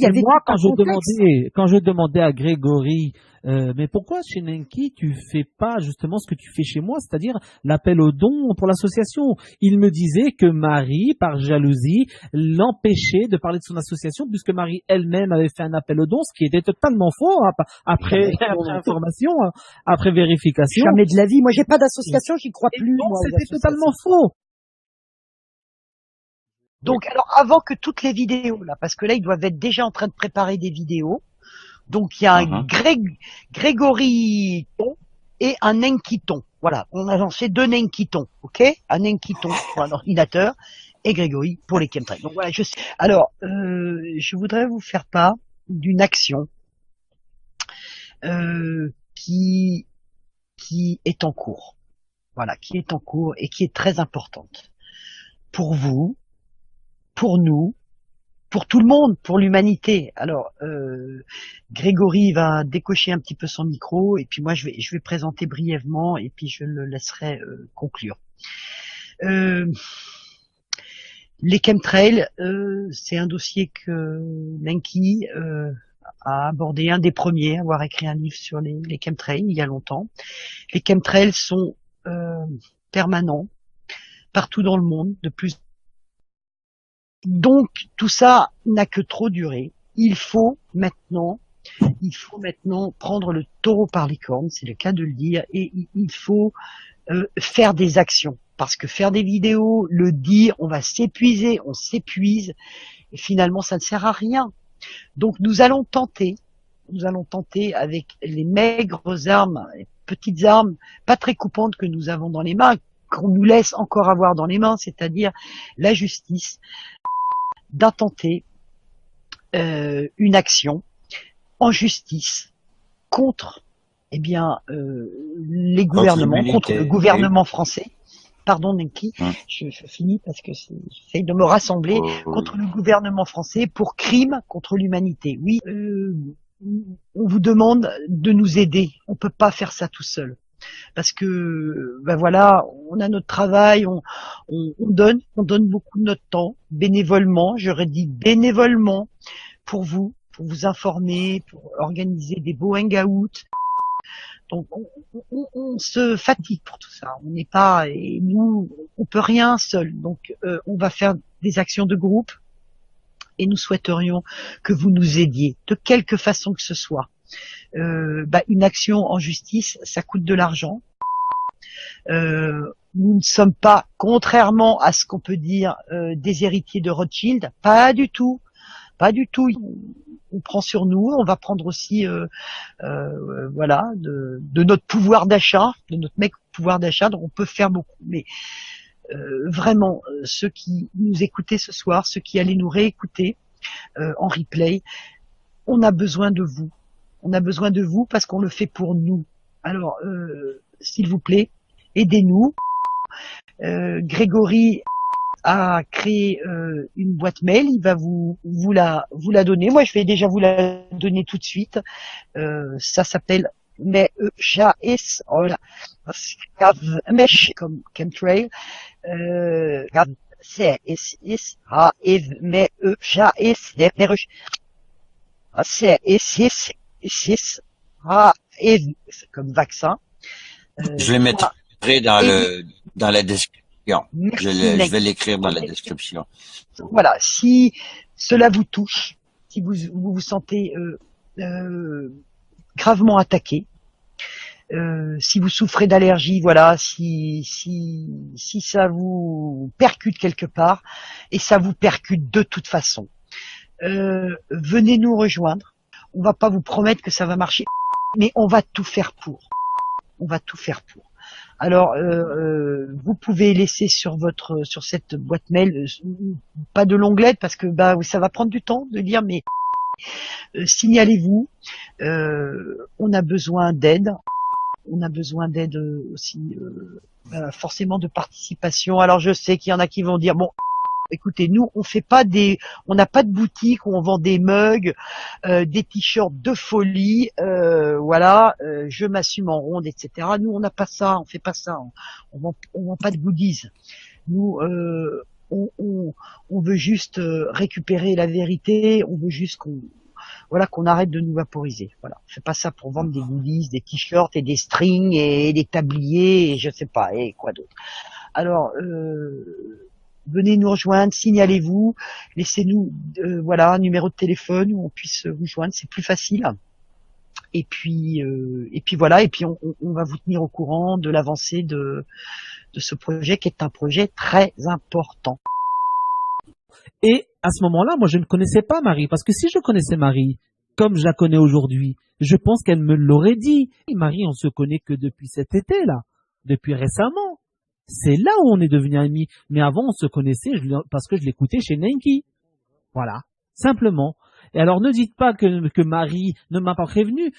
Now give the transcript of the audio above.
y avait moi, tout un contexte. quand je demandais à Grégory, mais pourquoi chez Nenki tu fais pas justement ce que tu fais chez moi, c'est-à-dire l'appel aux dons pour l'association? Il me disait que Marie, par jalousie, l'empêchait de parler de son association puisque Marie elle-même avait fait un appel aux dons, ce qui était totalement faux, hein, après, Jamais. Non, après non. information, hein, après vérification. Jamais de la vie. Moi, j'ai pas d'association, j'y crois Et plus, donc moi, aux c'était totalement associations. faux. Donc, alors, avant que toutes les vidéos, là, parce que là, ils doivent être déjà en train de préparer des vidéos. Donc, il y a un Grégory Ton et un Nenkiton. Voilà. On a lancé 2 Nenkitons. OK? Un Nenkiton pour un ordinateur et Grégory pour les chemtrails. Donc, voilà, je sais. Alors, je voudrais vous faire part d'une action, qui est en cours. Voilà. Qui est en cours et qui est très importante. Pour vous, pour nous, pour tout le monde, pour l'humanité. Alors, Grégory va décocher un petit peu son micro et puis moi je vais présenter brièvement et puis je le laisserai conclure. Les chemtrails, c'est un dossier que Nenki a abordé, un des premiers à avoir écrit un livre sur les chemtrails il y a longtemps. Les chemtrails sont permanents partout dans le monde, de plus. Donc tout ça n'a que trop duré. Il faut maintenant prendre le taureau par les cornes, c'est le cas de le dire, et il faut faire des actions. Parce que faire des vidéos, le dire, on va s'épuiser, on s'épuise, et finalement ça ne sert à rien. Donc nous allons tenter avec les maigres armes, les petites armes, pas très coupantes que nous avons dans les mains, qu'on nous laisse encore avoir dans les mains, c'est-à-dire la justice, d'intenter une action en justice contre les gouvernements, contre le gouvernement français. Pardon Nenki, je finis parce que j'essaye de me rassembler, contre le gouvernement français pour crime contre l'humanité. Oui, on vous demande de nous aider. On peut pas faire ça tout seul. Parce que ben voilà, on a notre travail, on donne beaucoup de notre temps, bénévolement, j'aurais dit bénévolement, pour vous informer, pour organiser des beaux hangouts. Donc on se fatigue pour tout ça. On n'est pas, et nous, on peut rien seul. Donc on va faire des actions de groupe et nous souhaiterions que vous nous aidiez de quelque façon que ce soit. Une action en justice, ça coûte de l'argent. Nous ne sommes pas, contrairement à ce qu'on peut dire, des héritiers de Rothschild, pas du tout. On prend sur nous, on va prendre aussi, voilà, de notre pouvoir d'achat, de notre pouvoir d'achat, donc on peut faire beaucoup. Mais vraiment, ceux qui nous écoutaient ce soir, ceux qui allaient nous réécouter en replay, on a besoin de vous. On a besoin de vous parce qu'on le fait pour nous. Alors, s'il vous plaît, aidez-nous. Grégory a créé une boîte mail. Il va vous la donner. Moi, je vais déjà vous la donner tout de suite. Ça s'appelle MECHAS. Voilà. MECH comme chemtrail. Comme vaccin. Je le mettrai dans la description. Je vais l'écrire dans la description. Voilà, si cela vous touche, si vous vous sentez gravement attaqué, si vous souffrez d'allergie, voilà, si ça vous percute quelque part, et ça vous percute de toute façon, venez nous rejoindre. On va pas vous promettre que ça va marcher, mais on va tout faire pour. On va tout faire pour. Alors, vous pouvez laisser sur cette boîte mail, pas de longue lettre parce que ça va prendre du temps de lire, mais signalez-vous. On a besoin d'aide. On a besoin d'aide aussi, forcément de participation. Alors, je sais qu'il y en a qui vont dire bon. Écoutez, nous, on n'a pas de boutique où on vend des mugs, des t-shirts de folie, voilà, je m'assume en ronde, etc. Nous, on n'a pas ça, on fait pas ça, on vend pas de goodies. Nous, on veut juste récupérer la vérité, on veut juste qu'on arrête de nous vaporiser. Voilà, je fais pas ça pour vendre des goodies, des t-shirts et des strings et des tabliers et je sais pas et quoi d'autre. Alors venez nous rejoindre, signalez-vous, laissez-nous voilà un numéro de téléphone où on puisse vous joindre, c'est plus facile. Et puis voilà, et puis on va vous tenir au courant de l'avancée de ce projet qui est un projet très important. Et à ce moment-là, moi, je ne connaissais pas Marie, parce que si je connaissais Marie, comme je la connais aujourd'hui, je pense qu'elle me l'aurait dit. Marie, on se connaît que depuis cet été-là, depuis récemment. C'est là où on est devenus amis. Mais avant, on se connaissait parce que je l'écoutais chez Nenki. Voilà, simplement. Et alors, ne dites pas que Marie ne m'a pas prévenu.